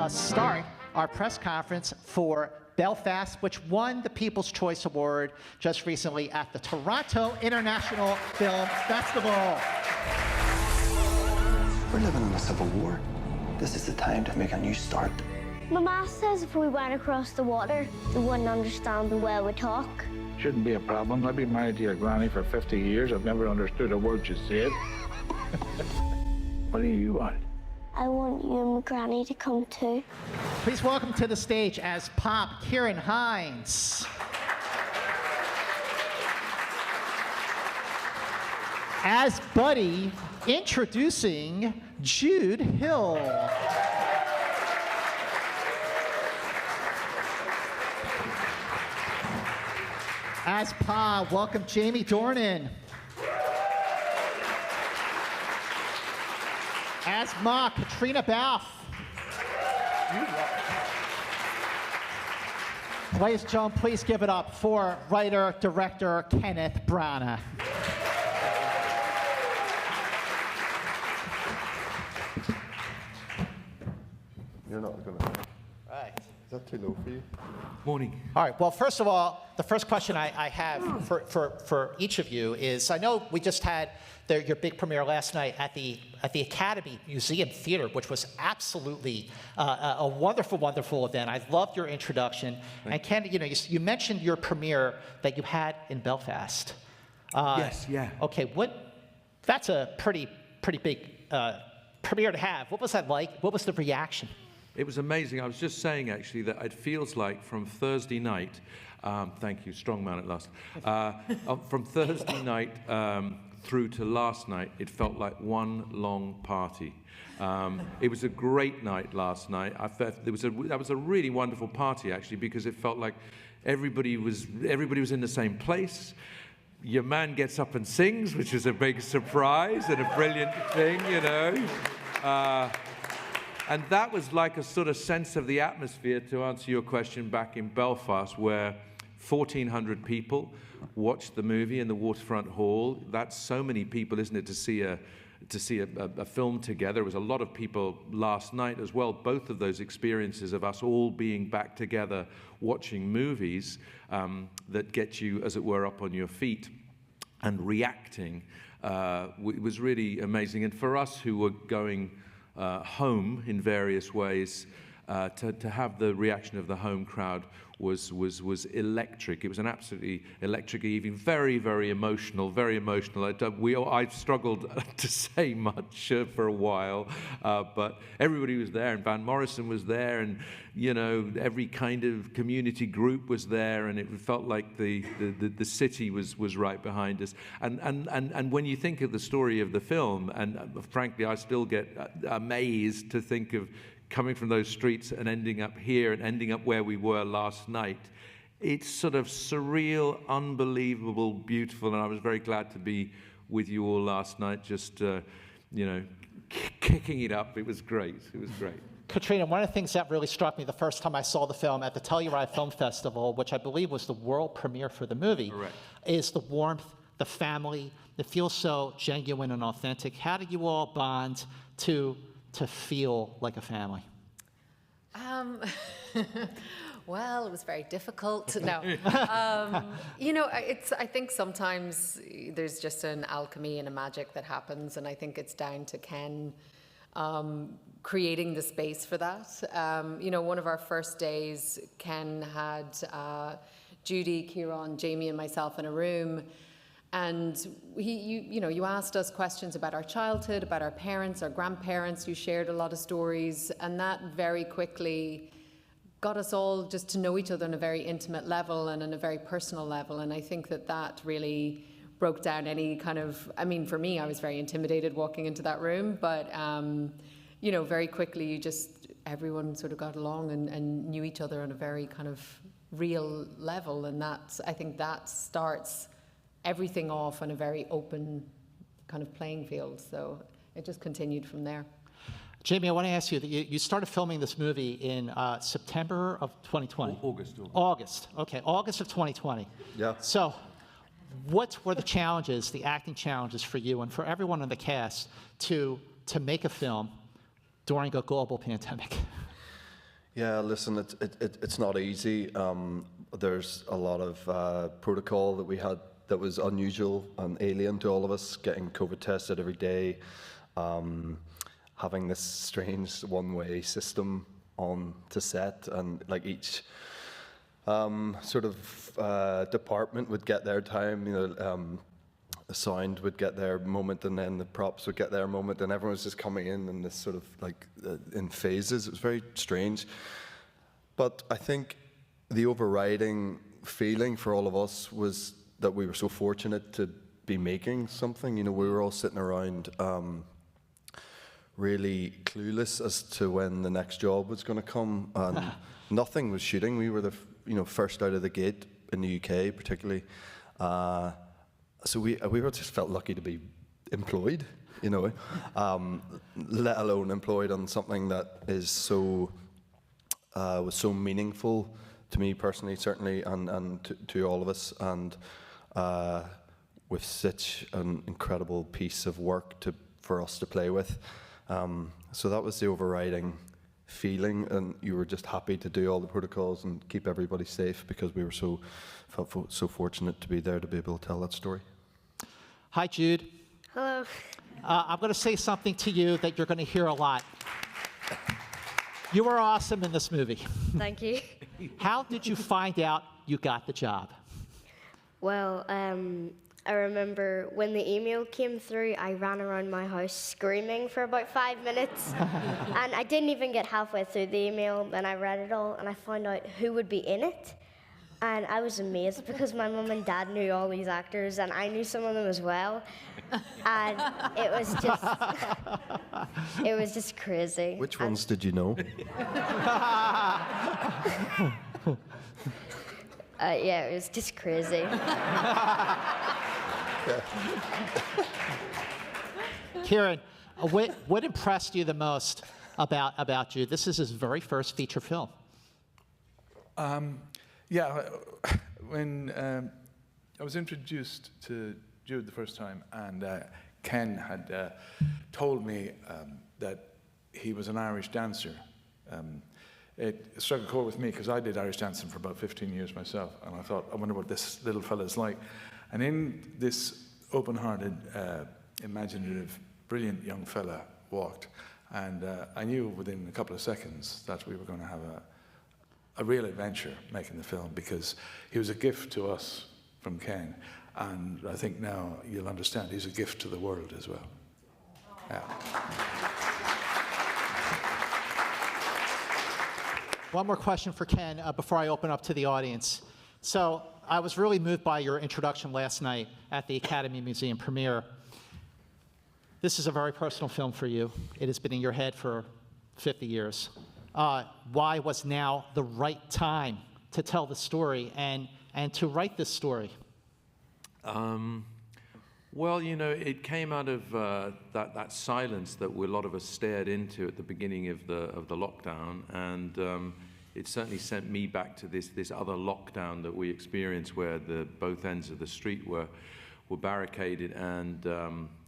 start our press conference for Belfast, which won the People's Choice Award just recently at the Toronto International Film Festival. We're living in a civil war. This is the time to make a new start. My ma says if we went across the water, they wouldn't understand the way we talk. Shouldn't be a problem. I've been married to your granny for 50 years. I've never understood a word you said. What do you want? I want you and my granny to come too. Please welcome to the stage as Pop CIARAN Hinds. As Buddy, introducing Jude Hill. As Pa, welcome Jamie Dornan. As Ma, CAITRIONA BALFE. Ladies and gentlemen, please give it up for writer, director Kenneth Branagh. You're not going to. Right. Is that too low for you? Morning. All right, well, first of all, the first question I have for each of you is, I know we just had your big premiere last night at the Academy Museum Theater, which was absolutely a wonderful, wonderful event. I loved your introduction. And Ken, you mentioned your premiere that you had in Belfast. Yes, yeah. Okay, that's a pretty big premiere to have. What was that like? What was the reaction? It was amazing. I was just saying, actually, that it feels like from Thursday night, thank you, strong man at last, from Thursday night through to last night, it felt like one long party. It was a great night last night. That was a really wonderful party, actually, because it felt like everybody was in the same place. Your man gets up and sings, which is a big surprise and a brilliant thing, you know. And that was like a sort of sense of the atmosphere, to answer your question, back in Belfast, where 1,400 people watched the movie in the Waterfront Hall. That's so many people, isn't it, to see a film together. There was a lot of people last night as well. Both of those experiences of us all being back together watching movies that get you, as it were, up on your feet and reacting was really amazing. And for us who were going home in various ways, to have the reaction of the home crowd was electric. It was an absolutely electric evening, very, very emotional, very emotional. I struggled to say much for a while, but everybody was there, and Van Morrison was there, and every kind of community group was there, and it felt like the city was right behind us. And when you think of the story of the film, and frankly, I still get amazed to think of coming from those streets and ending up here and ending up where we were last night. It's sort of surreal, unbelievable, beautiful, and I was very glad to be with you all last night, just, kicking it up. It was great. It was great. CAITRIONA, one of the things that really struck me the first time I saw the film at the Telluride Film Festival, which I believe was the world premiere for the movie, Correct. is the warmth, the family. It feels so genuine and authentic. How did you all bond to feel like a family? Well, it was very difficult. No, I think sometimes there's just an alchemy and a magic that happens, and I think it's down to Ken creating the space for that. One of our first days, Ken had Judy, Kieran, Jamie, and myself in a room. And you asked us questions about our childhood, about our parents, our grandparents. You shared a lot of stories, and that very quickly got us all just to know each other on a very intimate level and on a very personal level. And I think that really broke down any kind of, for me, I was very intimidated walking into that room, but very quickly everyone sort of got along and knew each other on a very kind of real level. And I think that starts everything off on a very open kind of playing field. So it just continued from there. Jamie, I want to ask you, you started filming this movie in September of 2020. August. Okay, August of 2020. Yeah. So what were the challenges, the acting challenges for you and for everyone in the cast to make a film during a global pandemic? Yeah, listen, it's not easy. There's a lot of protocol that we had that was unusual and alien to all of us, getting COVID tested every day, having this strange one-way system on to set, and like each sort of department would get their time, you know, the sound would get their moment, and then the props would get their moment, and everyone was just coming in this sort of like in phases. It was very strange. But I think the overriding feeling for all of us was that we were so fortunate to be making something. You know, we were all sitting around really clueless as to when the next job was going to come, and nothing was shooting. We were the first out of the gate in the UK, particularly. So we were just felt lucky to be employed, you know, let alone employed on something that is so was so meaningful to me personally, certainly, and to all of us, and with such an incredible piece of work for us to play with. So that was the overriding feeling, and you were just happy to do all the protocols and keep everybody safe, because we were felt so fortunate to be there to be able to tell that story. Hi, Jude. Hello. I'm going to say something to you that you're going to hear a lot. You were awesome in this movie. Thank you. How did you find out you got the job? Well, I remember when the email came through, I ran around my house screaming for about 5 minutes. And I didn't even get halfway through the email. Then I read it all, and I found out who would be in it. And I was amazed, because my mum and dad knew all these actors, and I knew some of them as well. And it was just crazy. Which ones did you know? Yeah, it was just crazy. Kieran, what impressed you the most about Jude? This is his very first feature film. Yeah, when I was introduced to Jude the first time, and Ken had told me that he was an Irish dancer, it struck a chord with me, because I did Irish dancing for about 15 years myself, and I thought, I wonder what this little fella's like. And in this open-hearted, imaginative, brilliant young fella walked, and I knew within a couple of seconds that we were going to have a real adventure making the film, because he was a gift to us from Ken, and I think now you'll understand he's a gift to the world as well. Yeah. One more question for Ken before I open up to the audience. So I was really moved by your introduction last night at the Academy Museum premiere. This is a very personal film for you. It has been in your head for 50 years. Why was now the right time to tell the story and to write this story? Well, you know, it came out of that silence that a lot of us stared into at the beginning of the lockdown, and it certainly sent me back to this other lockdown that we experienced, where both ends of the street were barricaded, and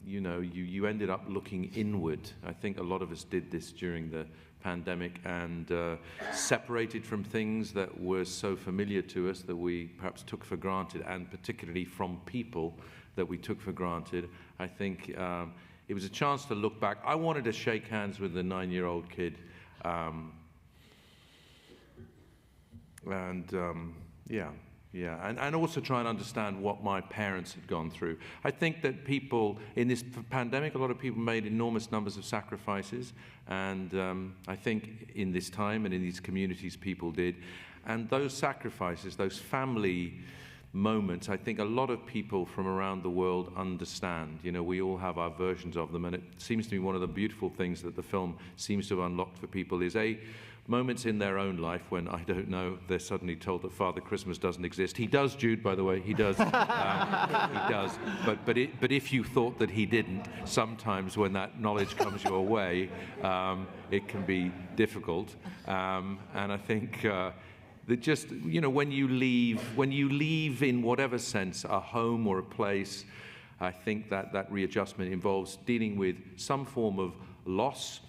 you know, you ended up looking inward. I think a lot of us did this during the pandemic, and separated from things that were so familiar to us that we perhaps took for granted, and particularly from people that we took for granted. I think it was a chance to look back. I wanted to shake hands with the 9-year-old kid, and also try and understand what my parents had gone through. I think that people, in this pandemic, a lot of people made enormous numbers of sacrifices, and I think in this time and in these communities people did. And those sacrifices, those family moments, I think a lot of people from around the world understand. You know, we all have our versions of them, and it seems to me one of the beautiful things that the film seems to have unlocked for people is moments in their own life when, I don't know, they're suddenly told that Father Christmas doesn't exist. He does, Jude, by the way, he does. He does. But if you thought that he didn't, sometimes when that knowledge comes your way, it can be difficult. And I think that just, you know, when you leave in whatever sense, a home or a place, I think that readjustment involves dealing with some form of loss,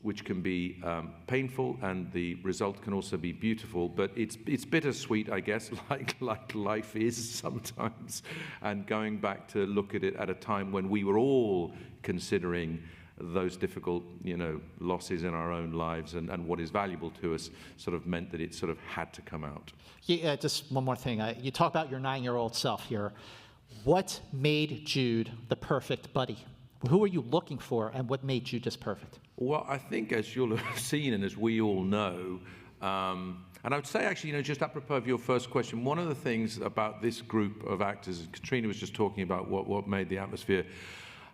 which can be painful, and the result can also be beautiful. But it's bittersweet, I guess, like life is sometimes. And going back to look at it at a time when we were all considering those difficult, losses in our own lives and what is valuable to us, sort of meant that it sort of had to come out. Yeah, just one more thing. You talk about your 9-year-old self here. What made Jude the perfect buddy? Who are you looking for, and what made Jude just perfect? Well, I think, as you'll have seen and as we all know, and I would say actually, just apropos of your first question, one of the things about this group of actors, Katrina was just talking about what made the atmosphere.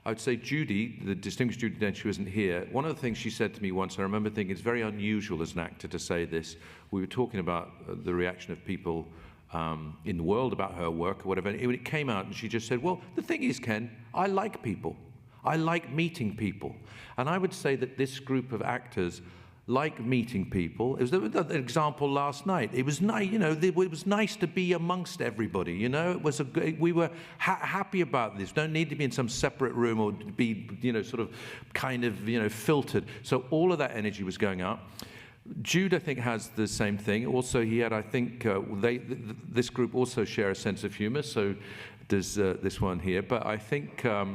I would say Judy, the distinguished Judy Dench, who isn't here, one of the things she said to me once, I remember thinking it's very unusual as an actor to say this. We were talking about the reaction of people in the world about her work or whatever, and it came out and she just said, well, the thing is, Ken, I like people. I like meeting people. And I would say that this group of actors like meeting people. It was an example last night. It was nice, it was nice to be amongst everybody, It was we were happy about this. Don't need to be in some separate room or be, sort of kind of, filtered. So all of that energy was going out. Jude, I think, has the same thing. Also, he had, I think, this group also share a sense of humor. So does this one here. But I think that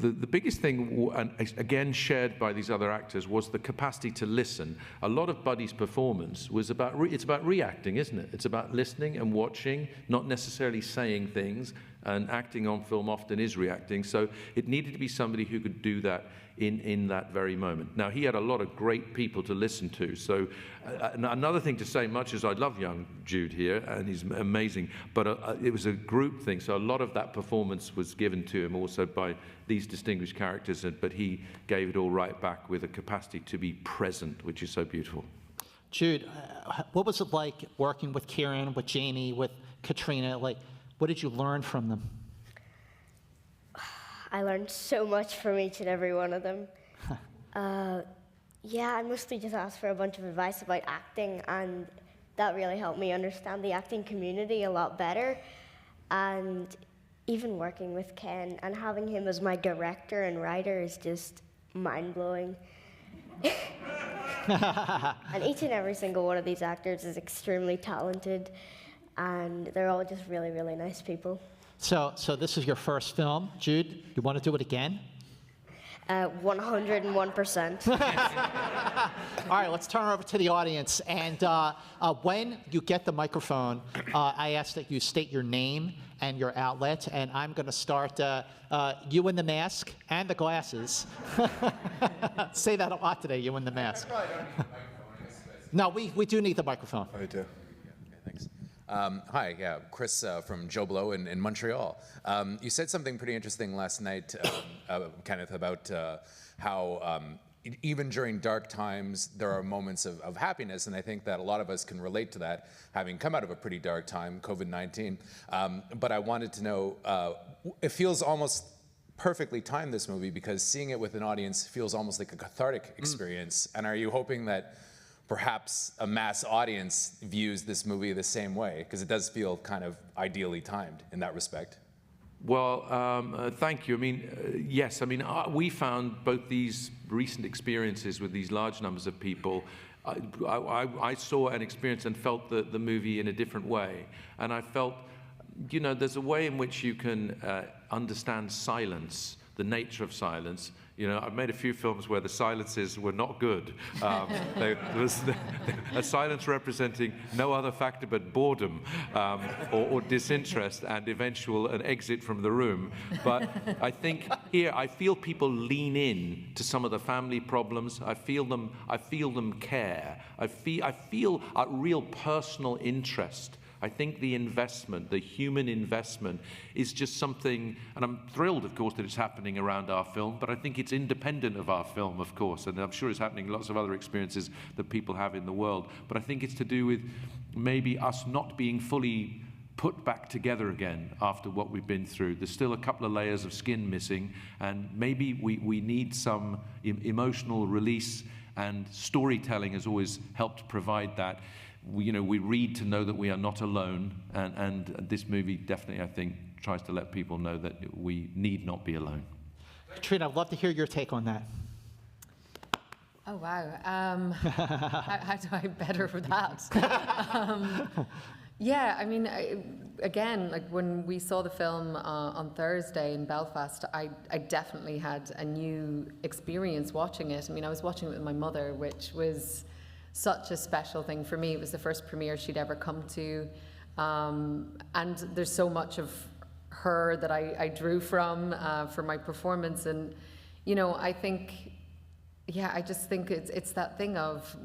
the biggest thing, and again shared by these other actors, was the capacity to listen. A lot of Buddy's performance was about it's about reacting, isn't it? It's about listening and watching, not necessarily saying things. And acting on film often is reacting. So it needed to be somebody who could do that in that very moment. Now, he had a lot of great people to listen to. So another thing to say, much as I love young Jude here, and he's amazing, but it was a group thing. So a lot of that performance was given to him also by these distinguished characters, but he gave it all right back with a capacity to be present, which is so beautiful. Jude, what was it like working with Kieran, with Jamie, with Katrina? Like, what did you learn from them? I learned so much from each and every one of them. Yeah, I mostly just asked for a bunch of advice about acting, and that really helped me understand the acting community a lot better. And even working with Ken and having him as my director and writer is just mind-blowing. And each and every single one of these actors is extremely talented, and they're all just really, really nice people. So this is your first film, Jude. You want to do it again? 101%. All right, let's turn over to the audience. And when you get the microphone, I ask that you state your name and your outlet. And I'm going to start you in the mask and the glasses. Say that a lot today, you in the mask. No, we do need the microphone. I do. Thanks. Hi, yeah, Chris from Joe Blow in Montreal. You said something pretty interesting last night, Kenneth, about how even during dark times, there are moments of happiness, and I think that a lot of us can relate to that, having come out of a pretty dark time, COVID-19. But I wanted to know, it feels almost perfectly timed, this movie, because seeing it with an audience feels almost like a cathartic experience. And are you hoping that perhaps a mass audience views this movie the same way? Because it does feel kind of ideally timed in that respect. Well, thank you. I mean, yes. I mean, we found both these recent experiences with these large numbers of people. I saw and experienced and felt the movie in a different way. And I felt, there's a way in which you can understand silence, the nature of silence. I've made a few films where the silences were not good. There was a silence representing no other factor but boredom or disinterest and an exit from the room. But I think here, I feel people lean in to some of the family problems. I feel them care. I feel a real personal interest. I think the investment, the human investment, is just something, and I'm thrilled, of course, that it's happening around our film, but I think it's independent of our film, of course, and I'm sure it's happening in lots of other experiences that people have in the world. But I think it's to do with maybe us not being fully put back together again after what we've been through. There's still a couple of layers of skin missing, and maybe we need some emotional release, and storytelling has always helped provide that. We read to know that we are not alone, and this movie definitely, I think, tries to let people know that we need not be alone. Katrina, I'd love to hear your take on that. Oh, wow. How do I better for that? Yeah, I mean, again, like when we saw the film on Thursday in Belfast, I definitely had a new experience watching it. I mean, I was watching it with my mother, which was such a special thing for me. It was the first premiere she'd ever come to. And there's so much of her that I drew from for my performance. And, you know, I think, yeah, I just think it's that thing of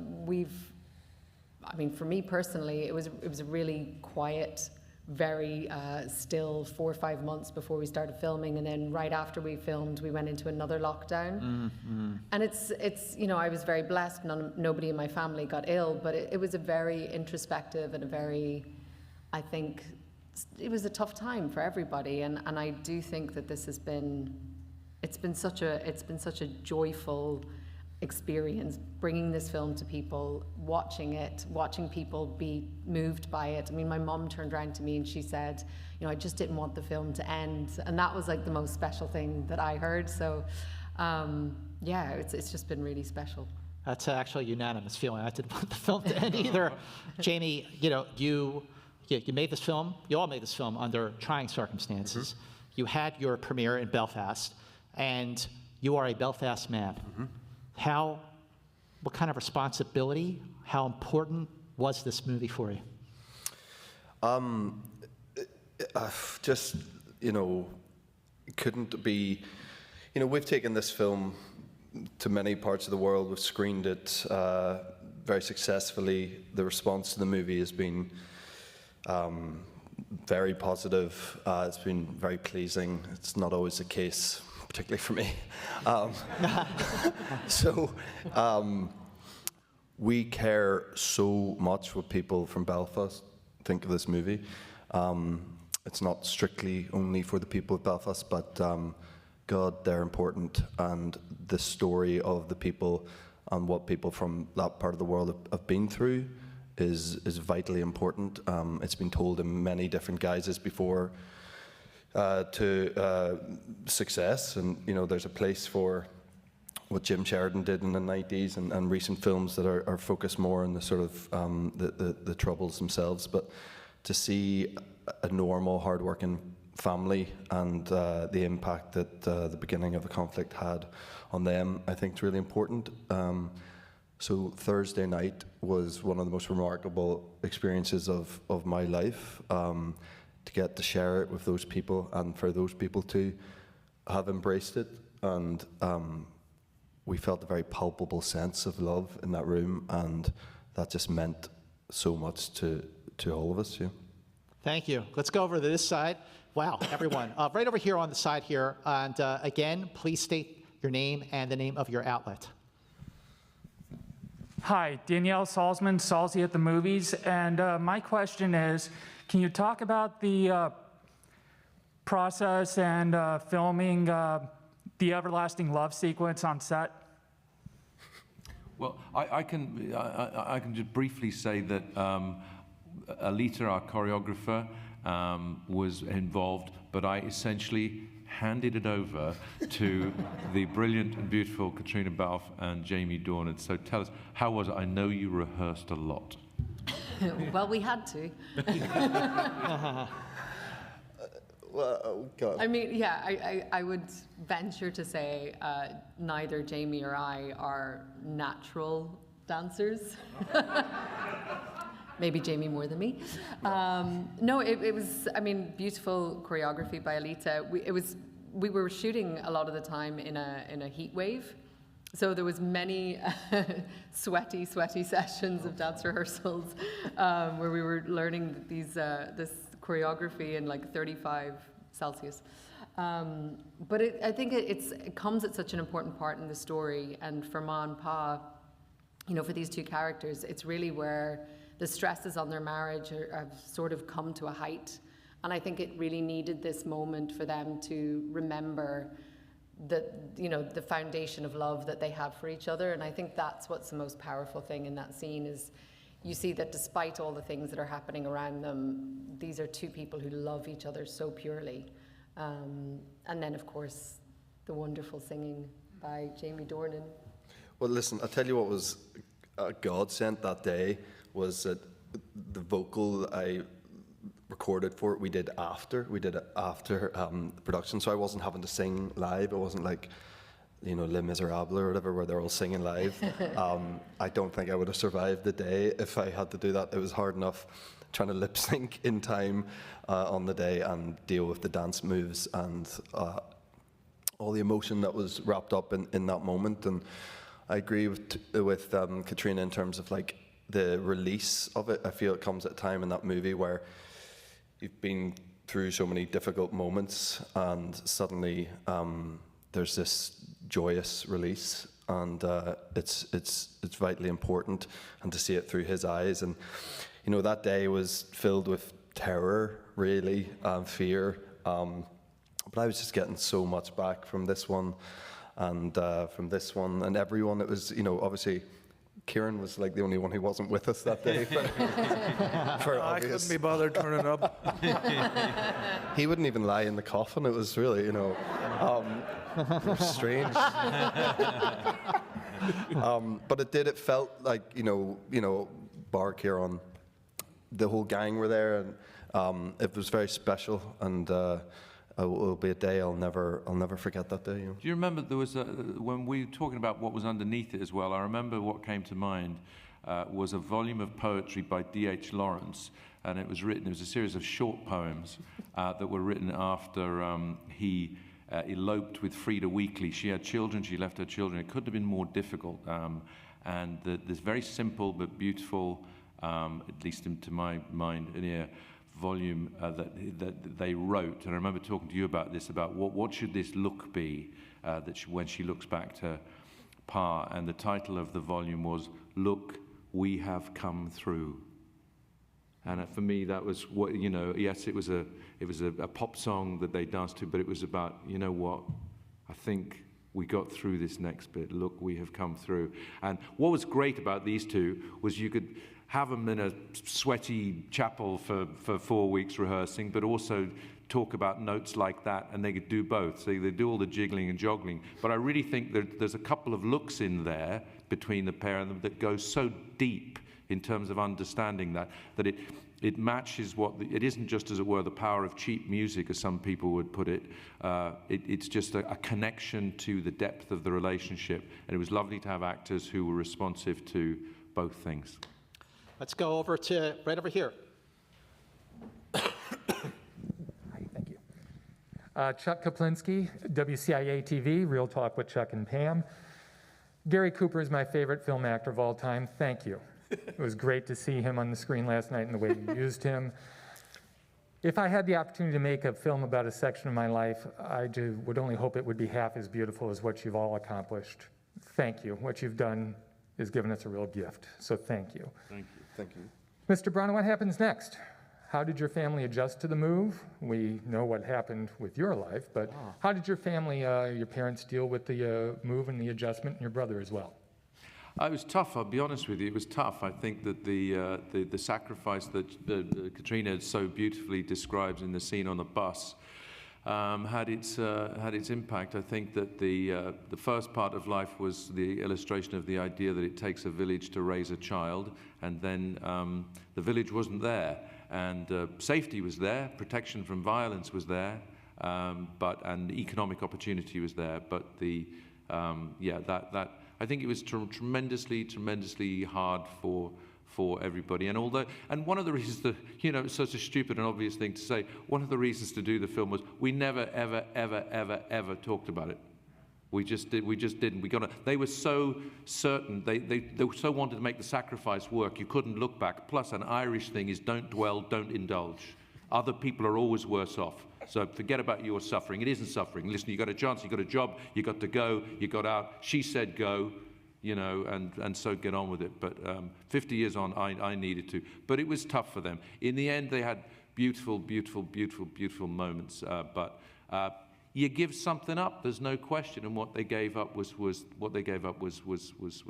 I mean, for me personally, it was a really quiet, very still 4 or 5 months before we started filming, and then right after we filmed, we went into another lockdown. And it's you know, I was very blessed. Nobody in my family got ill, but it was a very introspective and a very, I think, it was a tough time for everybody. And I do think that this has been, it's been such a joyful experience, bringing this film to people, watching people be moved by it. I mean, my mum turned around to me and she said, you know, I just didn't want the film to end. And that was like the most special thing that I heard. So, yeah, it's just been really special. That's actually a unanimous feeling. I didn't want the film to end either. Jamie, you know, you made this film, you all made this film under trying circumstances. You had your premiere in Belfast, and you are a Belfast man. What kind of responsibility, how important was this movie for you? Just, you know, it couldn't be, you know, we've taken this film to many parts of the world. We've screened it very successfully. The response to the movie has been very positive. It's been very pleasing. It's not always the case, particularly for me. So we care so much what people from Belfast think of this movie. It's not strictly only for the people of Belfast, but God, they're important, and the story of the people and what people from that part of the world have been through is vitally important. It's been told in many different guises before to success, and you know, there's a place for what Jim Sheridan did in the 90s and recent films that are focused more on the sort of the troubles themselves. But to see a normal, hard-working family and the impact that the beginning of the conflict had on them, I think is really important. So Thursday night was one of the most remarkable experiences of my life, to get to share it with those people and for those people to have embraced it. And we felt a very palpable sense of love in that room, and that just meant so much to all of us. Yeah. Thank you. Let's go over to this side. Wow, everyone. Right over here on the side here. And again, please state your name and the name of your outlet. Hi, Danielle Salzman, Salzy at the Movies. And my question is, can you talk about the process and filming the everlasting love sequence on set? Well, I can just briefly say that Alita, our choreographer, was involved, but I essentially handed it over to the brilliant and beautiful CAITRIONA BALFE and Jamie Dornan. So tell us, how was it? I know you rehearsed a lot. Well, we had to. Well, God. I mean, yeah, I would venture to say neither Jamie or I are natural dancers. Maybe Jamie more than me. No, it was, I mean, beautiful choreography by Alita. We were shooting a lot of the time in a heat wave. So there was many sweaty sessions of dance rehearsals where we were learning this choreography in like 35 Celsius. But I think it comes at such an important part in the story. And for Ma and Pa, you know, for these two characters, it's really where the stresses on their marriage have sort of come to a height. And I think it really needed this moment for them to remember the foundation of love that they have for each other. And I think that's what's the most powerful thing in that scene is you see that despite all the things that are happening around them, these are two people who love each other so purely. And then, of course, the wonderful singing by Jamie Dornan. Well, listen, I'll tell you what was a godsend that day was that the vocal that I recorded for it, we did it after production, so I wasn't having to sing live. It wasn't like, Les Miserables or whatever, where they're all singing live. I don't think I would have survived the day if I had to do that. It was hard enough trying to lip sync in time on the day and deal with the dance moves and all the emotion that was wrapped up in that moment. And I agree with CAITRIONA in terms of like the release of it. I feel it comes at a time in that movie where you've been through so many difficult moments and suddenly there's this joyous release, and it's vitally important, and to see it through his eyes. And that day was filled with terror, really, fear, but I was just getting so much back from this one and everyone. It was, obviously Kieran was like the only one who wasn't with us that day. For I couldn't be bothered turning up. He wouldn't even lie in the coffin. It was really, it was strange. But it felt like, bar Kieran, the whole gang were there, and it was very special, and it will be a day I'll never forget that day. Do you remember there was when we were talking about what was underneath it as well? I remember what came to mind was a volume of poetry by D.H. Lawrence, and it was a series of short poems that were written after he eloped with Frida Weekly. She had children. She left her children. It couldn't have been more difficult. And this very simple but beautiful, at least to my mind and ear, volume that they wrote. And I remember talking to you about this, about what should this look be when she looks back to Pa. And the title of the volume was "Look, We Have Come Through." And for me, that was what, yes, it was a pop song that they danced to, but it was about, what, I think we got through this next bit. Look, we have come through. And what was great about these two was you could have them in a sweaty chapel for 4 weeks rehearsing, but also talk about notes like that, and they could do both. So they do all the jiggling and joggling. But I really think there's a couple of looks in there between the pair of them that go so deep in terms of understanding that it matches it isn't just, as it were, the power of cheap music, as some people would put it. It's just a connection to the depth of the relationship. And it was lovely to have actors who were responsive to both things. Let's go over to right over here. Hi, thank you. Chuck Kaplinski, WCIA TV, Real Talk with Chuck and Pam. Gary Cooper is my favorite film actor of all time. Thank you. It was great to see him on the screen last night and the way you used him. If I had the opportunity to make a film about a section of my life, I would only hope it would be half as beautiful as what you've all accomplished. Thank you. What you've done has given us a real gift, so thank you. Thank you. Thank you. Mr. Branagh, what happens next? How did your family adjust to the move? We know what happened with your life, but how did your family, your parents, deal with the move and the adjustment, and your brother as well? It was tough, I'll be honest with you. It was tough. I think that the sacrifice that CAITRIONA so beautifully describes in the scene on the bus had its impact. I think that the first part of life was the illustration of the idea that it takes a village to raise a child, and then the village wasn't there, and safety was there, protection from violence was there, and economic opportunity was there. But I think it was tremendously hard for everybody. And one of the reasons that, it's such a stupid and obvious thing to say, one of the reasons to do the film was we never, ever talked about it. We just didn't. They were so certain, they so wanted to make the sacrifice work, you couldn't look back. Plus, an Irish thing is don't dwell, don't indulge. Other people are always worse off. So forget about your suffering. It isn't suffering. Listen, you got a chance, you got a job, you got to go, you got out. She said go, and so get on with it. But 50 years on, I needed to. But it was tough for them. In the end, they had beautiful moments. But you give something up. There's no question. And what they gave up was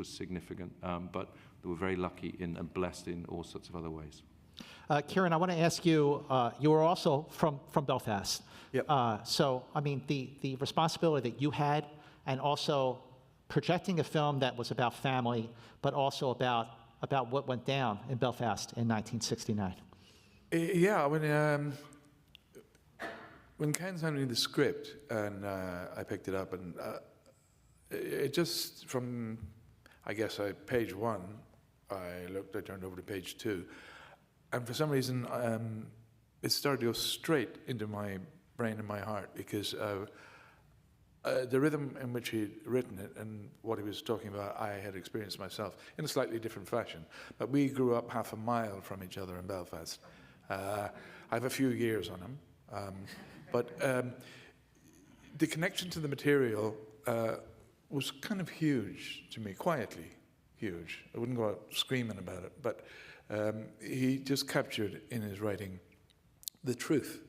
significant. But they were very lucky and blessed in all sorts of other ways. Kieran, I want to ask you, you were also from Belfast. Yep. So, I mean, the responsibility that you had, and also projecting a film that was about family, but also about what went down in Belfast in 1969. Yeah, when Ken sent me the script and I picked it up, and it just from, I guess, page 1, I turned over to page 2, and for some reason it started to go straight into my brain and my heart, because the rhythm in which he'd written it and what he was talking about, I had experienced myself in a slightly different fashion. But we grew up half a mile from each other in Belfast. I have a few years on him. But the connection to the material was kind of huge to me, quietly huge. I wouldn't go out screaming about it, but he just captured in his writing the truth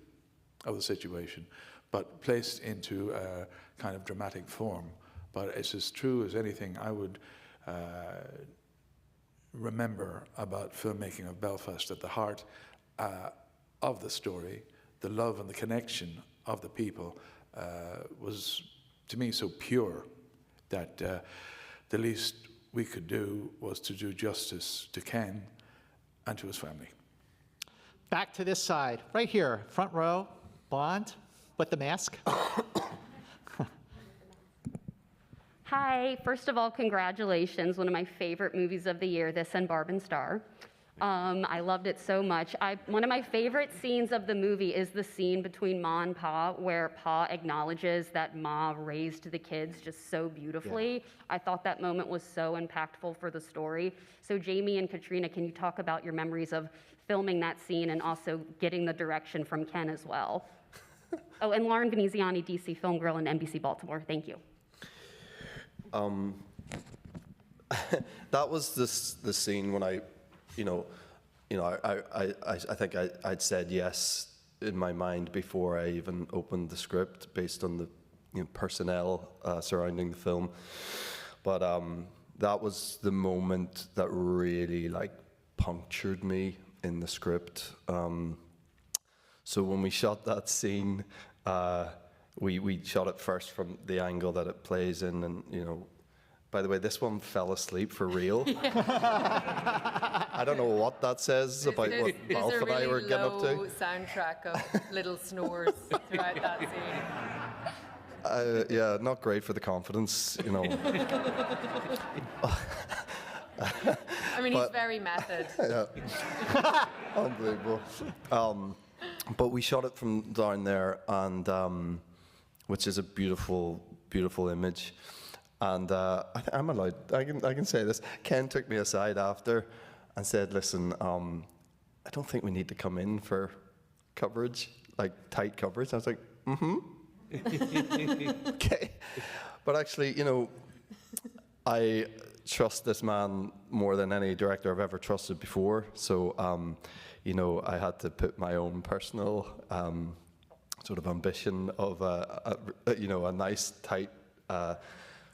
of the situation, but placed into a kind of dramatic form. But it's as true as anything I would remember about filmmaking of Belfast. At the heart of the story, the love and the connection of the people was, to me, so pure that the least we could do was to do justice to Ken and to his family. Back to this side, right here, front row, blonde, with the mask. Hi, first of all, congratulations. One of my favorite movies of the year, this and Barb and Star. I loved it so much. One of my favorite scenes of the movie is the scene between Ma and Pa, where Pa acknowledges that Ma raised the kids just so beautifully. Yeah. I thought that moment was so impactful for the story. So Jamie and Katrina, can you talk about your memories of filming that scene and also getting the direction from Ken as well? Oh, and Lauren Veneziani, DC Film Girl and NBC Baltimore. Thank you. That was the scene when I think I'd said yes in my mind before I even opened the script, based on the personnel surrounding the film. But that was the moment that really punctured me in the script. So when we shot that scene, we shot it first from the angle that it plays in, and by the way, this one fell asleep for real. I don't know what that says about what Balfe and I were getting up to. There's a really low soundtrack of little snores throughout that scene. Yeah, not great for the confidence, I mean, he's very method. Yeah. Unbelievable. But we shot it from down there, and which is a beautiful, beautiful image. And I'm allowed, I can say this. Ken took me aside after and said, listen, I don't think we need to come in for coverage, tight coverage. I was like, okay. But actually, I trust this man more than any director I've ever trusted before. So, I had to put my own personal sort of ambition of a nice, tight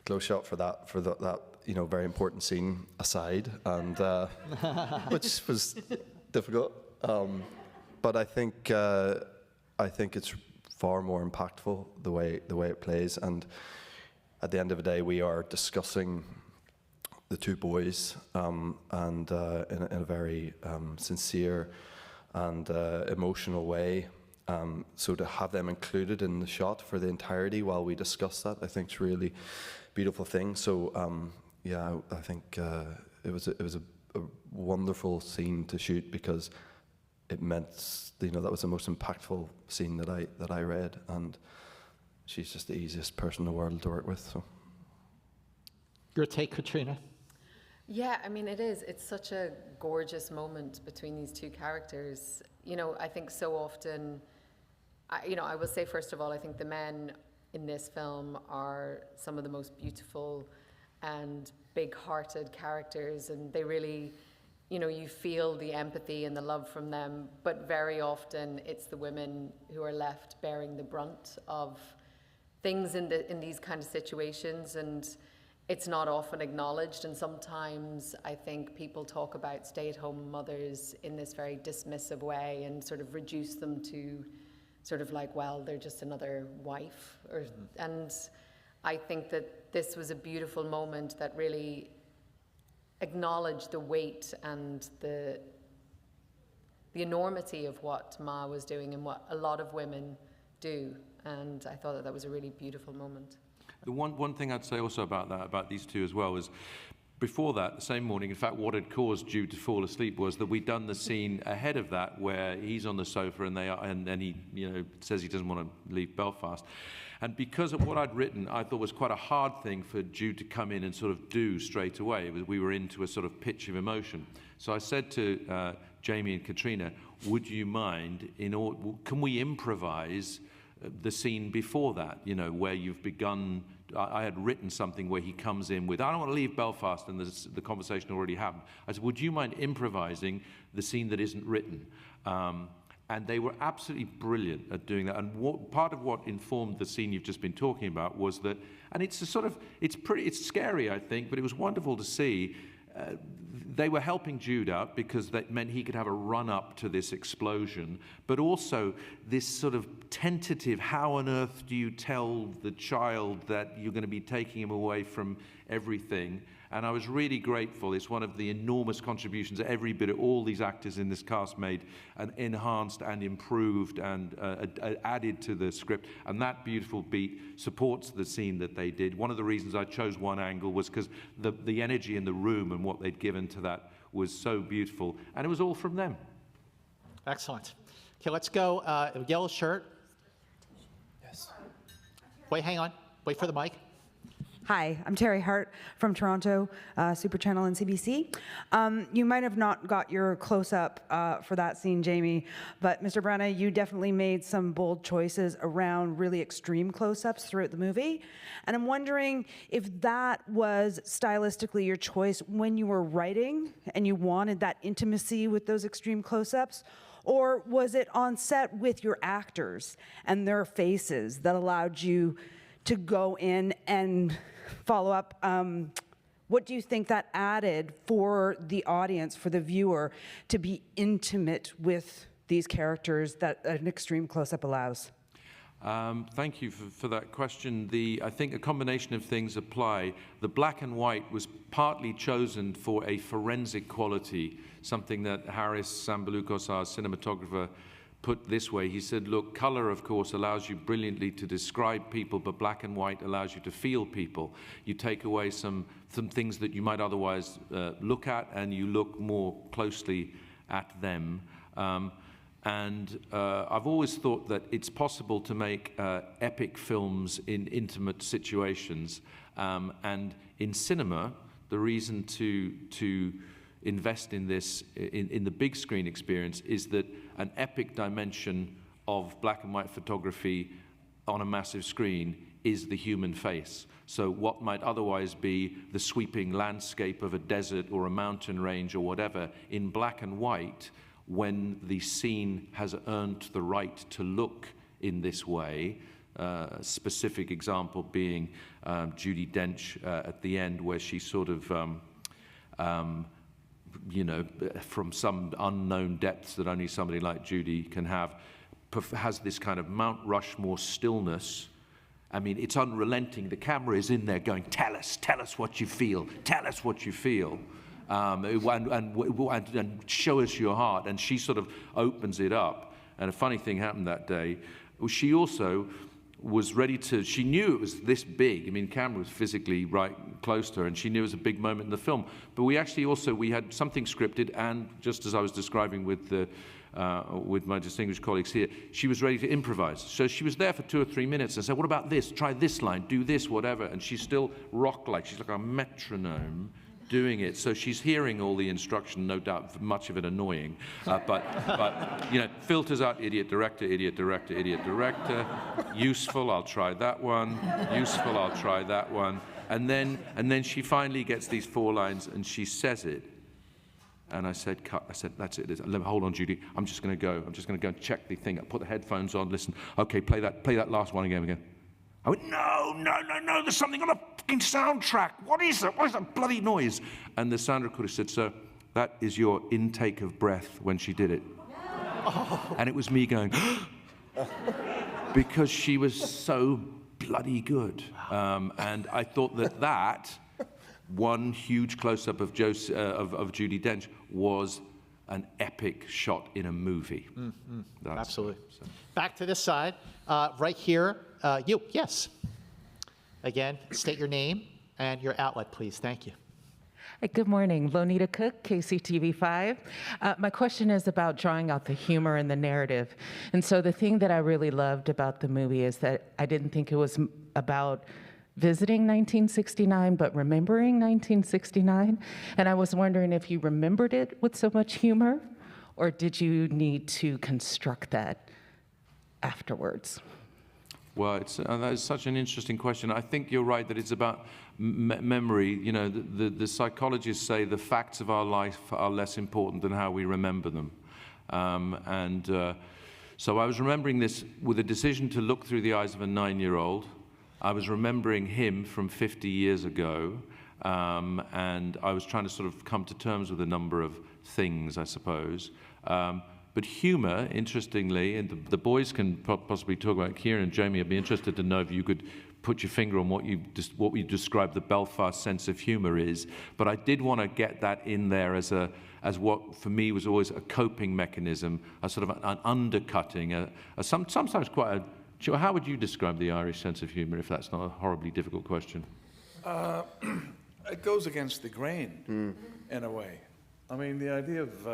close shot for that very important scene aside, and which was difficult. But I think it's far more impactful the way it plays, and at the end of the day, we are discussing the two boys, and in a very sincere and emotional way. So to have them included in the shot for the entirety while we discuss that, I think is really beautiful thing. So yeah, I think it was a wonderful scene to shoot, because it meant that was the most impactful scene that I read, and she's just the easiest person in the world to work with. So your take, Katrina? Yeah, I mean, it is. It's such a gorgeous moment between these two characters. I think so often, I will say, first of all, I think the men in this film are some of the most beautiful and big-hearted characters, and they really, you feel the empathy and the love from them, but very often it's the women who are left bearing the brunt of things in these kind of situations, and it's not often acknowledged. And sometimes I think people talk about stay-at-home mothers in this very dismissive way and sort of reduce them to sort of well, they're just another wife. And I think that this was a beautiful moment that really acknowledged the weight and the enormity of what Ma was doing and what a lot of women do. And I thought that that was a really beautiful moment. The one thing I'd say also about these two as well is, before that, the same morning, in fact, what had caused Jude to fall asleep was that we'd done the scene ahead of that where he's on the sofa and he says he doesn't want to leave Belfast. And because of what I'd written, I thought was quite a hard thing for Jude to come in and sort of do straight away. We were into a sort of pitch of emotion. So I said to Jamie and Katrina, would you mind, can we improvise the scene before that, where you've begun? I had written something where he comes in with, I don't want to leave Belfast, and the conversation already happened. I said, would you mind improvising the scene that isn't written? And they were absolutely brilliant at doing that. And part of what informed the scene you've just been talking about was that, and it's it's scary, I think, but it was wonderful to see. They were helping Jude out because that meant he could have a run up to this explosion, but also this sort of tentative, how on earth do you tell the child that you're going to be taking him away from everything? And I was really grateful. It's one of the enormous contributions every bit of all these actors in this cast made, and enhanced and improved and added to the script. And that beautiful beat supports the scene that they did. One of the reasons I chose one angle was because the energy in the room and what they'd given to that was so beautiful. And it was all from them. Excellent. Okay, let's go. Yellow shirt. Yes. Wait, hang on. Wait for the mic. Hi, I'm Terry Hart from Toronto, Super Channel and CBC. You might have not got your close-up for that scene, Jamie, but Mr. Branagh, you definitely made some bold choices around really extreme close-ups throughout the movie. And I'm wondering if that was stylistically your choice when you were writing and you wanted that intimacy with those extreme close-ups, or was it on set with your actors and their faces that allowed you to go in and follow up? What do you think that added for the audience, for the viewer, to be intimate with these characters that an extreme close-up allows? Thank you for that question. I think a combination of things apply. The black and white was partly chosen for a forensic quality, something that Harris Sambalukos, our cinematographer, put this way. He said, look, color, of course, allows you brilliantly to describe people, but black and white allows you to feel people. You take away some things that you might otherwise look at, and you look more closely at them. I've always thought that it's possible to make epic films in intimate situations. And in cinema, the reason to invest in this, in the big screen experience, is that an epic dimension of black and white photography on a massive screen is the human face. So what might otherwise be the sweeping landscape of a desert or a mountain range or whatever, in black and white, when the scene has earned the right to look in this way, specific example being Judi Dench at the end, where she sort of from some unknown depths that only somebody like Judy can have, has this kind of Mount Rushmore stillness. I mean, it's unrelenting. The camera is in there going, tell us what you feel, tell us what you feel, and show us your heart. And she sort of opens it up. And a funny thing happened that day. She also was ready to, she knew it was this big. I mean, camera was physically right close to her, and she knew it was a big moment in the film. But we actually also, we had something scripted, and just as I was describing with my distinguished colleagues here, she was ready to improvise. So she was there for 2 or 3 minutes and said, what about this? Try this line, do this, whatever. And she's still rock-like. She's like a metronome doing it. So she's hearing all the instruction, no doubt, much of it annoying. But filters out idiot director, idiot director, idiot director. Useful, I'll try that one. Useful, I'll try that one. And then she finally gets these 4 lines and she says it. And I said, cut. I said, that's it. Hold on, Judy. I'm just going to go. I'm just going to go and check the thing. I put the headphones on. Listen. Okay, play that last one again. I went, no, there's something on the fucking soundtrack. What is that? What is that bloody noise? And the sound recorder said, sir, that is your intake of breath when she did it. Oh. And it was me going, because she was so bloody good. And I thought that one huge close-up of Judi Dench was an epic shot in a movie. Absolutely. Back to this side, right here. You, yes. Again, state your name and your outlet, please. Thank you. Good morning, Lonita Cook, KCTV5. My question is about drawing out the humor in the narrative. And so the thing that I really loved about the movie is that I didn't think it was about visiting 1969, but remembering 1969. And I was wondering if you remembered it with so much humor, or did you need to construct that afterwards? Well, that is such an interesting question. I think you're right that it's about memory. You know, the psychologists say the facts of our life are less important than how we remember them. So I was remembering this with a decision to look through the eyes of a 9-year-old. I was remembering him from 50 years ago, and I was trying to sort of come to terms with a number of things, I suppose. But humor, interestingly, and the boys can possibly talk about, Kieran and Jamie, I'd be interested to know if you could put your finger on what we describe the Belfast sense of humor is. But I did want to get that in there as what for me was always a coping mechanism, a sort of an undercutting, sometimes quite a. How would you describe the Irish sense of humor, if that's not a horribly difficult question? It goes against the grain, in a way. I mean, the idea of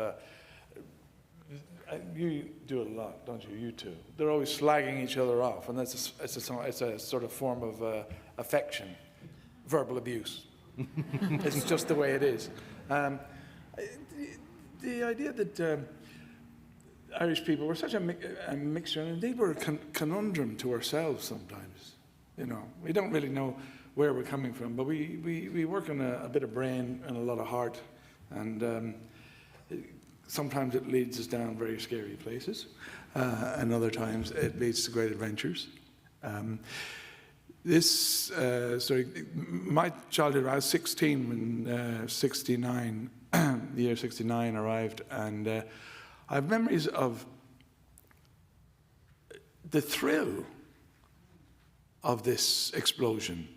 you do it a lot, don't you? You two. They're always slagging each other off, and it's a sort of form of affection, verbal abuse. It's just the way it is. The idea that Irish people were such a mixture, and indeed we're a conundrum to ourselves sometimes. You know, we don't really know where we're coming from, but we work on a bit of brain and a lot of heart, and sometimes it leads us down very scary places, and other times it leads to great adventures. My childhood, I was 16 when 69, the year 69 arrived, and I have memories of the thrill of this explosion.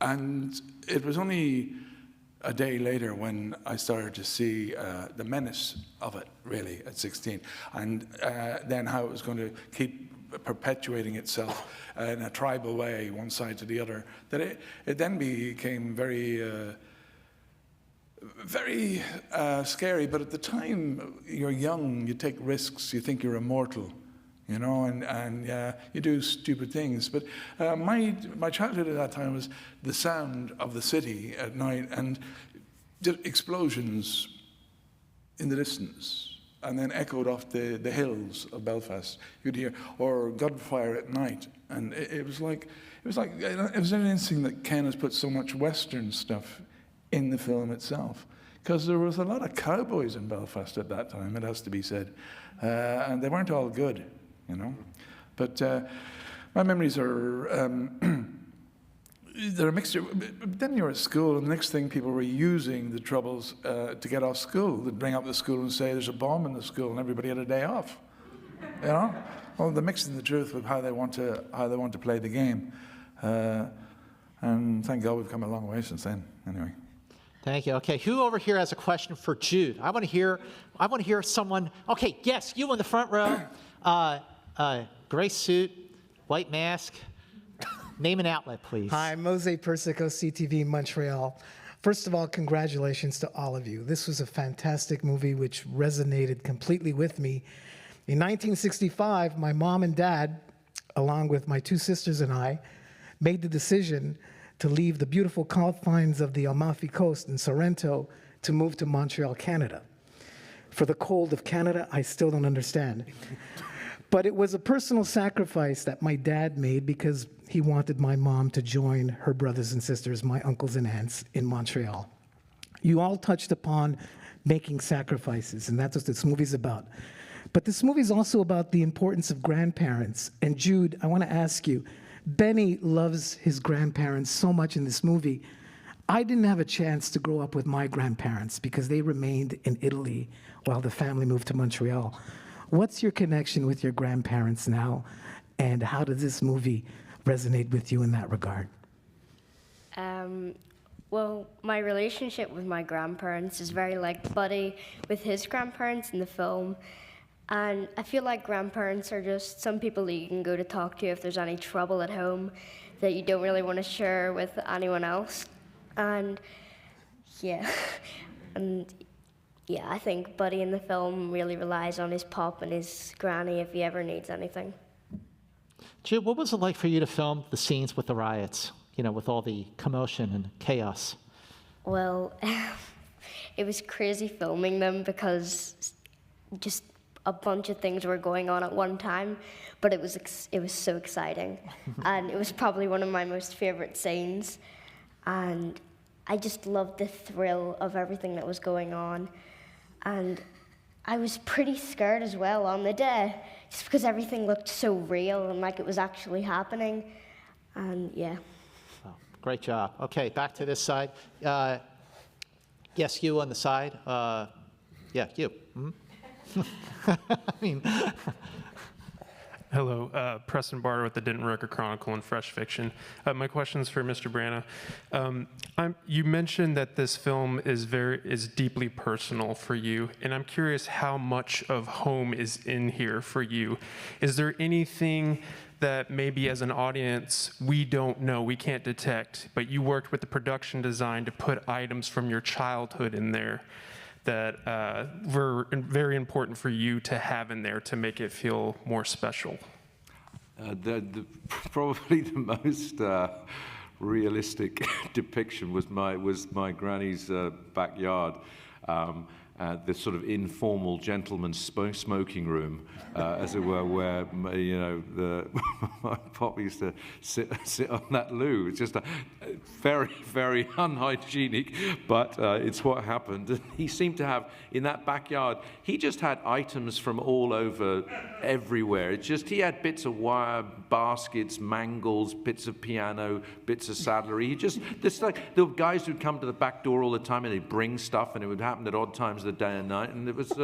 And it was only a day later when I started to see the menace of it, really, at 16. And then how it was going to keep perpetuating itself in a tribal way, one side to the other. That it then became very scary, but at the time, you're young, you take risks, you think you're immortal, you know, and you do stupid things. But my childhood at that time was the sound of the city at night and explosions in the distance, and then echoed off the hills of Belfast. You'd hear, or gunfire at night, and it was an instinct that Ken has put so much Western stuff in the film itself, because there was a lot of cowboys in Belfast at that time, it has to be said, and they weren't all good, you know. But my memories are they're a mixture. But then you're at school, and the next thing, people were using the troubles to get off school. They'd bring up the school and say there's a bomb in the school, and everybody had a day off, you know. Well, they're mixing the truth with how they want to play the game, and thank God we've come a long way since then. Anyway. Thank you. Okay, who over here has a question for Jude? I want to hear someone. Okay, yes, you in the front row. Gray suit, white mask. Name and outlet, please. Hi, Mose Persico, CTV Montreal. First of all, congratulations to all of you. This was a fantastic movie which resonated completely with me. In 1965, my mom and dad, along with my two sisters and I, made the decision to leave the beautiful confines of the Amalfi Coast in Sorrento to move to Montreal, Canada. For the cold of Canada, I still don't understand. But it was a personal sacrifice that my dad made because he wanted my mom to join her brothers and sisters, my uncles and aunts, in Montreal. You all touched upon making sacrifices, and that's what this movie's about. But this movie's also about the importance of grandparents. And Jude, I want to ask you, Benny loves his grandparents so much in this movie. I didn't have a chance to grow up with my grandparents because they remained in Italy while the family moved to Montreal. What's your connection with your grandparents now, and how does this movie resonate with you in that regard? Well, my relationship with my grandparents is very like Buddy with his grandparents in the film. And I feel like grandparents are just some people that you can go to talk to if there's any trouble at home that you don't really want to share with anyone else. And yeah, I think Buddy in the film really relies on his pop and his granny if he ever needs anything. Jude, what was it like for you to film the scenes with the riots, you know, with all the commotion and chaos? Well, it was crazy filming them because just a bunch of things were going on at one time, but it was so exciting. And it was probably one of my most favorite scenes. And I just loved the thrill of everything that was going on. And I was pretty scared as well on the day, just because everything looked so real and like it was actually happening. And yeah. Oh, great job. Okay, back to this side. Yes, you on the side. Yeah, you. Mm-hmm. I mean, Hello, Preston Barter with the Denton Record Chronicle and Fresh Fiction. My question is for Mr. Branagh. You mentioned that this film is deeply personal for you, and I'm curious how much of home is in here for you. Is there anything that maybe as an audience we don't know, we can't detect, but you worked with the production design to put items from your childhood in there that were very important for you to have in there to make it feel more special? Probably the most realistic depiction was my granny's backyard. The sort of informal gentleman's smoking room, as it were, where my pop used to sit on that loo. It's just a very, very unhygienic, but it's what happened. And he seemed to have, in that backyard, he just had items from all over, everywhere. It's just, he had bits of wire, baskets, mangles, bits of piano, bits of saddlery. There were guys who'd come to the back door all the time and they'd bring stuff, and it would happen at odd times of the day and night, and it was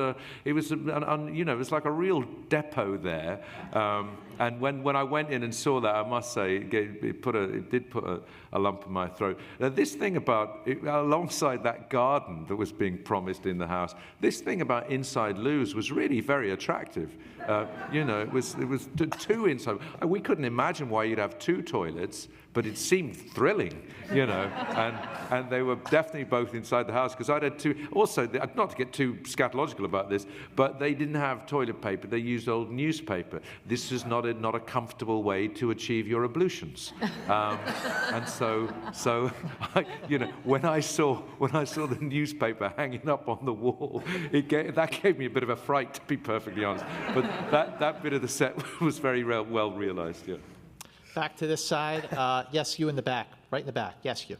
like a real depot there. And when I went in and saw that, I must say, it did put a lump in my throat. This thing about, alongside that garden that was being promised in the house, this thing about inside loos was really very attractive. It was two inside. We couldn't imagine why you'd have two toilets, but it seemed thrilling, and they were definitely both inside the house, because I'd had two. Also, not to get too scatological about this, but they didn't have toilet paper. They used old newspaper. This is not a comfortable way to achieve your ablutions. And so when I saw the newspaper hanging up on the wall, that gave me a bit of a fright, to be perfectly honest. But that bit of the set was very well realized. Yeah. back to this side. Yes, you in the back, right in the back. Yes, you.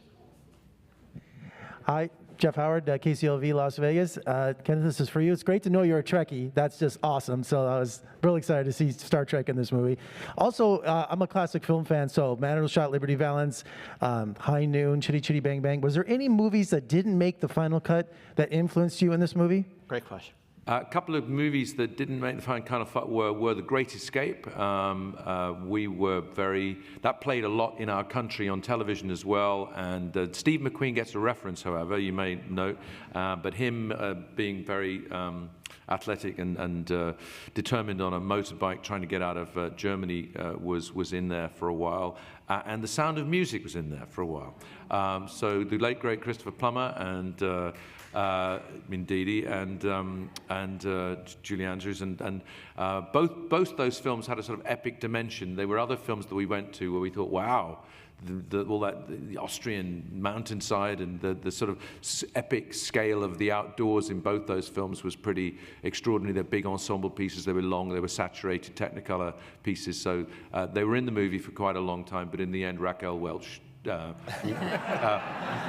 Hi, Jeff Howard, KCLV Las Vegas. Kenneth, this is for you. It's great to know you're a Trekkie. That's just awesome. So I was really excited to see Star Trek in this movie. Also, I'm a classic film fan, so Man Who Shot Liberty Valance, High Noon, Chitty Chitty Bang Bang. Was there any movies that didn't make the final cut that influenced you in this movie? Great question. A couple of movies that didn't make the final cut were The Great Escape. We were that played a lot in our country on television as well. And Steve McQueen gets a reference, however, you may note. But him being very athletic and determined on a motorbike trying to get out of Germany was in there for a while. And The Sound of Music was in there for a while. So the late, great Christopher Plummer and Mindidi and Julie Andrews, and both those films had a sort of epic dimension. There were other films that we went to where we thought, wow, the Austrian mountainside and the sort of epic scale of the outdoors in both those films was pretty extraordinary. They're big ensemble pieces. They were long. They were saturated Technicolor pieces. So they were in the movie for quite a long time. But in the end, Raquel Welch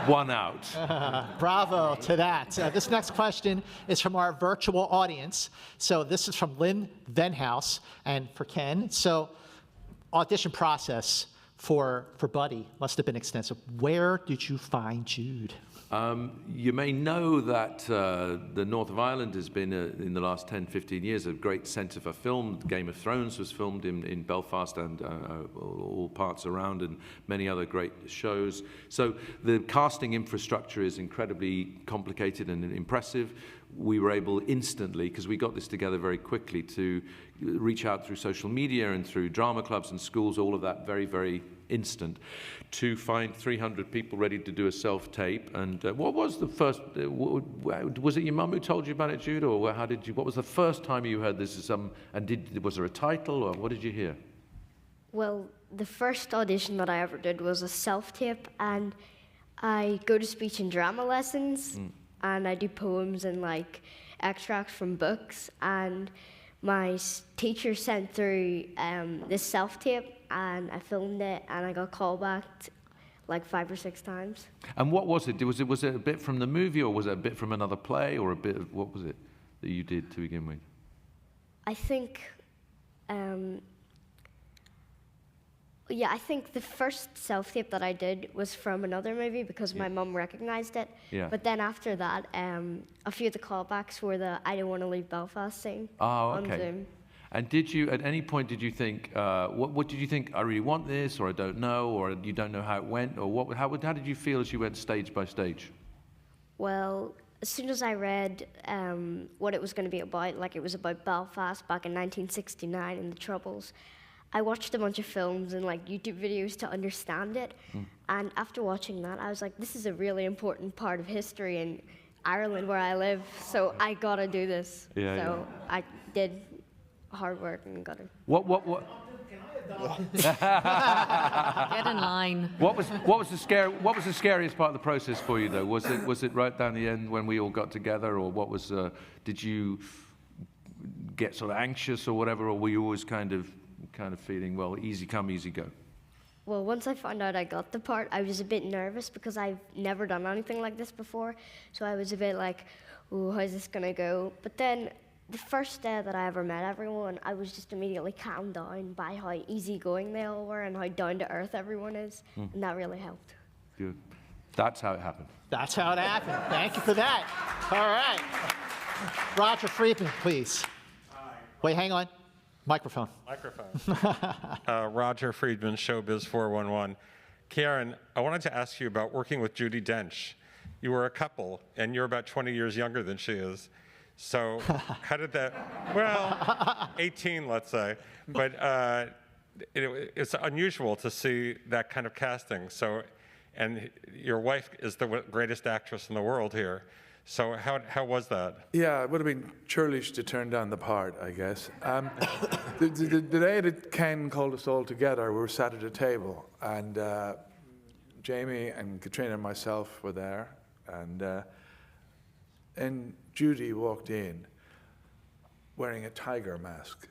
won out. Bravo to that. This next question is from our virtual audience. So this is from Lynn Venhouse and for Ken. So audition process for Buddy must have been extensive. Where did you find Jude? You may know that the North of Ireland has been, in the last 10, 15 years, a great centre for film. Game of Thrones was filmed in Belfast and all parts around, and many other great shows. So the casting infrastructure is incredibly complicated and impressive. We were able instantly, because we got this together very quickly, to reach out through social media and through drama clubs and schools, all of that very, very instant, to find 300 people ready to do a self-tape. And what was the first, was it your mum who told you about it, Jude, or how did you, what was the first time you heard this? And was there a title, or what did you hear? Well, the first audition that I ever did was a self-tape, and I go to speech and drama lessons, and I do poems and like extracts from books, and my teacher sent through this self-tape, and I filmed it, and I got called back like 5 or 6 times. And what was it? Was it a bit from the movie, or was it a bit from another play, or a bit of, what was it that you did to begin with? I think, yeah, I think the first self-tape that I did was from another movie because my mum recognized it. Yeah. But then after that, a few of the callbacks were the I Don't Want to Leave Belfast scene on Zoom. And did you, at any point, did you think, what did you think, I really want this, or I don't know, or you don't know how it went, or how did you feel as you went stage by stage? Well, as soon as I read what it was going to be about, like it was about Belfast back in 1969 and the Troubles, I watched a bunch of films and like YouTube videos to understand it. And after watching that, I was like, this is a really important part of history in Ireland where I live, so I gotta do this. So I did hard work and got it. What? Get in line. What was the scariest part of the process for you, though? Was it right down the end when we all got together, or what was? Did you get sort of anxious or whatever, or were you always kind of feeling, well, easy come, easy go? Well, once I found out I got the part, I was a bit nervous because I've never done anything like this before. So I was a bit like, ooh, how's this gonna go? But then the first day that I ever met everyone, I was just immediately calmed down by how easygoing they all were and how down to earth everyone is, and that really helped. Good. That's how it happened. That's how it happened. Thank you for that. All right. Roger Friedman, please. Wait, hang on. Microphone. Roger Friedman, Showbiz 411. Karen, I wanted to ask you about working with Judi Dench. You were a couple, and you're about 20 years younger than she is. So how did that, well, 18, let's say. But it's unusual to see that kind of casting. So, and your wife is the greatest actress in the world here. So how was that? Yeah, it would have been churlish to turn down the part, I guess. The day that Ken called us all together, we were sat at a table, and Jamie and Katrina and myself were there, and Judy walked in wearing a tiger mask.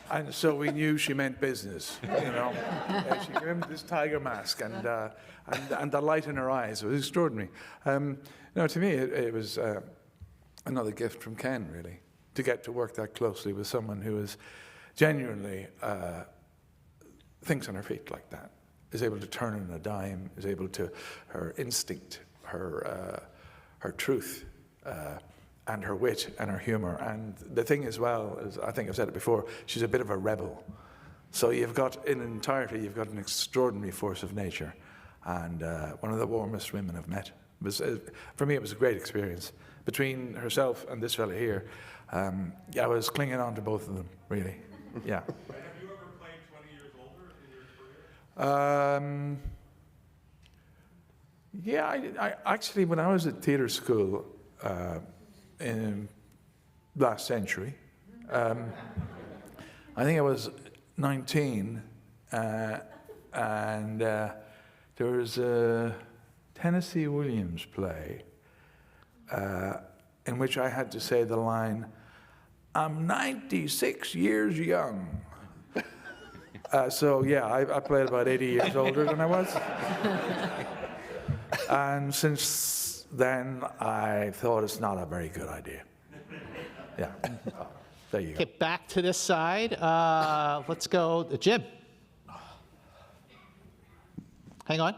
And so we knew she meant business, you know. She gave him this tiger mask, and the light in her eyes was extraordinary. No, to me, it was another gift from Ken, really, to get to work that closely with someone who is genuinely thinks on her feet like that, is able to turn on a dime, is able to, her instinct, her truth, and her wit and her humor. And the thing as well, as I think I've said it before, she's a bit of a rebel. So you've got, in entirety, you've got an extraordinary force of nature, and one of the warmest women I've met. It was, for me, it was a great experience. Between herself and this fella here, I was clinging on to both of them, really. Yeah. Have you ever played 20 years older in your career? Yeah, I actually, when I was at theatre school in last century, I think I was 19, and there was a Tennessee Williams play in which I had to say the line, "I'm 96 years young." So yeah, I played about 80 years older than I was. And since then, I thought it's not a very good idea. Yeah, there you go. Okay, back to this side. Let's go, Jim. Hang on.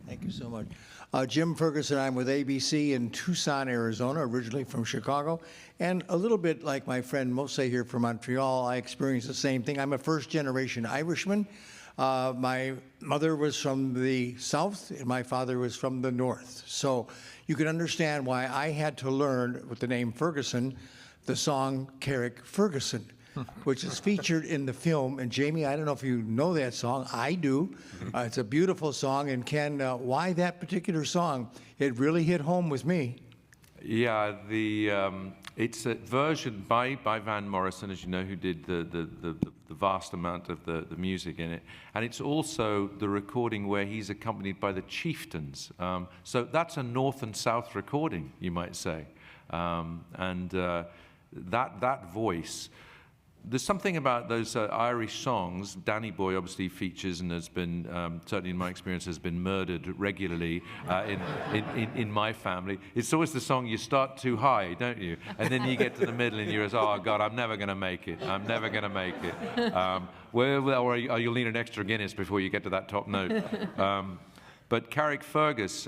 Thank you so much. Jim Ferguson, I'm with ABC in Tucson, Arizona, originally from Chicago. And a little bit like my friend Mose here from Montreal, I experienced the same thing. I'm a first-generation Irishman. My mother was from the South, and my father was from the North. So you can understand why I had to learn, with the name Ferguson, the song Carrick Ferguson, which is featured in the film. And Jamie, I don't know if you know that song. I do. It's a beautiful song. And Ken, why that particular song? It really hit home with me. Yeah, it's a version by Van Morrison, as you know, who did the vast amount of the music in it. And it's also the recording where he's accompanied by the Chieftains. So that's a North and South recording, you might say. That voice. There's something about those Irish songs. Danny Boy obviously features and has been, certainly in my experience, has been murdered regularly in my family. It's always the song you start too high, don't you? And then you get to the middle and you're oh, God, I'm never going to make it. I'm never going to make it. Or you'll need an extra Guinness before you get to that top note. But Carrick Fergus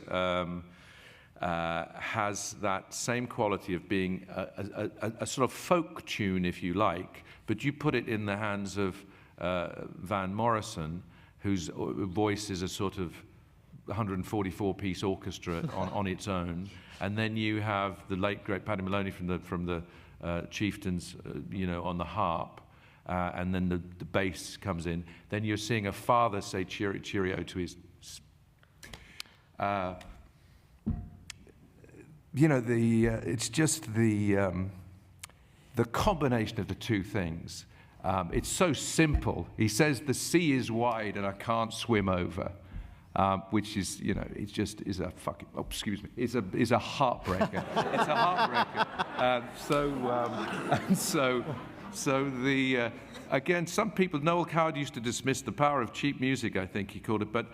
has that same quality of being a sort of folk tune, if you like, but you put it in the hands of Van Morrison, whose voice is a sort of 144-piece orchestra on its own, and then you have the late great Paddy Maloney from the Chieftains, on the harp, and then the bass comes in. Then you're seeing a father say cheerio to his. It's just the combination of the two things. It's so simple. He says the sea is wide and I can't swim over, which is, it just is a fucking. Oh, excuse me. Is a heartbreaker. It's a heartbreaker. Again, some people. Noel Coward used to dismiss the power of cheap music, I think he called it. But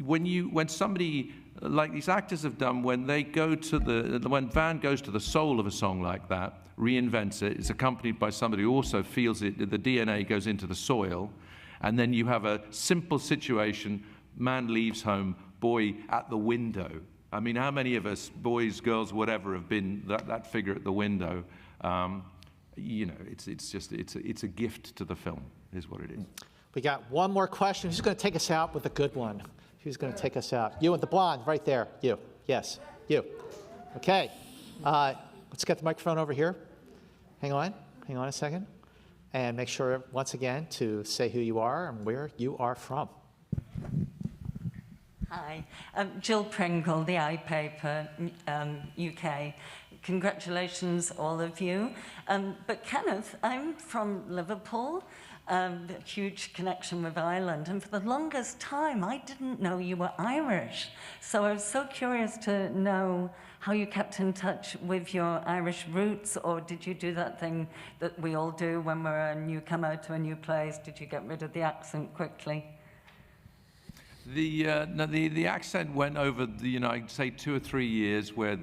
when somebody like these actors have done, when Van goes to the soul of a song like that, reinvents it, it's accompanied by somebody who also feels it, the DNA goes into the soil, and then you have a simple situation, man leaves home, boy at the window. I mean, how many of us, boys, girls, whatever, have been that figure at the window? It's a gift to the film, is what it is. We got one more question. Who's going to take us out with a good one? Who's going to take us out? You with the blonde, right there. You. Yes, you. Okay. Let's get the microphone over here. Hang on a second. And make sure, once again, to say who you are and where you are from. Hi. Jill Pringle, the iPaper, UK. Congratulations, all of you. But Kenneth, I'm from Liverpool. A huge connection with Ireland, and for the longest time I didn't know you were Irish, so I was so curious to know how you kept in touch with your Irish roots, or did you do that thing that we all do when we're a newcomer to a new place? Did you get rid of the accent quickly? The accent went over I'd say 2 or 3 years, where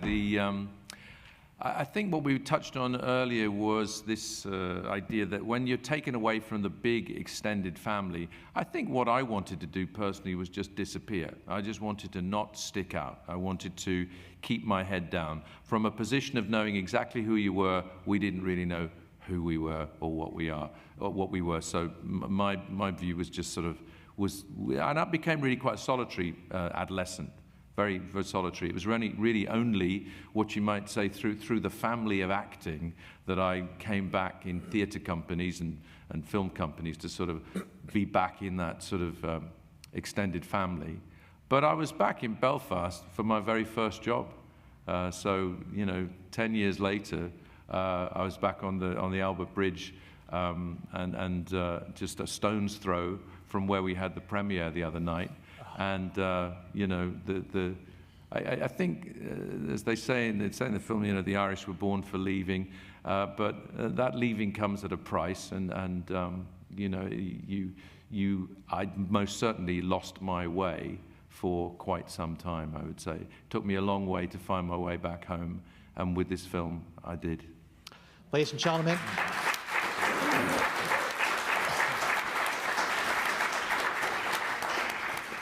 I think what we touched on earlier was this idea that when you're taken away from the big extended family, I think what I wanted to do personally was just disappear. I just wanted to not stick out. I wanted to keep my head down. From a position of knowing exactly who you were, we didn't really know who we were or what we are, or what we were. So my view was just sort of, and I became really quite solitary adolescent. Very, very solitary. It was really only what you might say through the family of acting that I came back in theatre companies and film companies to sort of be back in that sort of extended family. But I was back in Belfast for my very first job. 10 years later, I was back on the Albert Bridge and just a stone's throw from where we had the premiere the other night. And I think, as they say in the film, the Irish were born for leaving, but that leaving comes at a price, and I most certainly lost my way for quite some time. I would say it took me a long way to find my way back home, and with this film, I did. Ladies and gentlemen.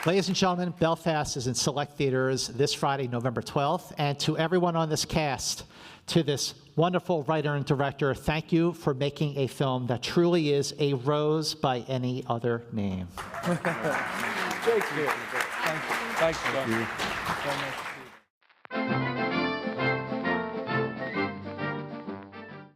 Ladies and gentlemen, Belfast is in select theaters this Friday, November 12th. And to everyone on this cast, to this wonderful writer and director, thank you for making a film that truly is a rose by any other name. Shakespeare. Thank you. Thank you.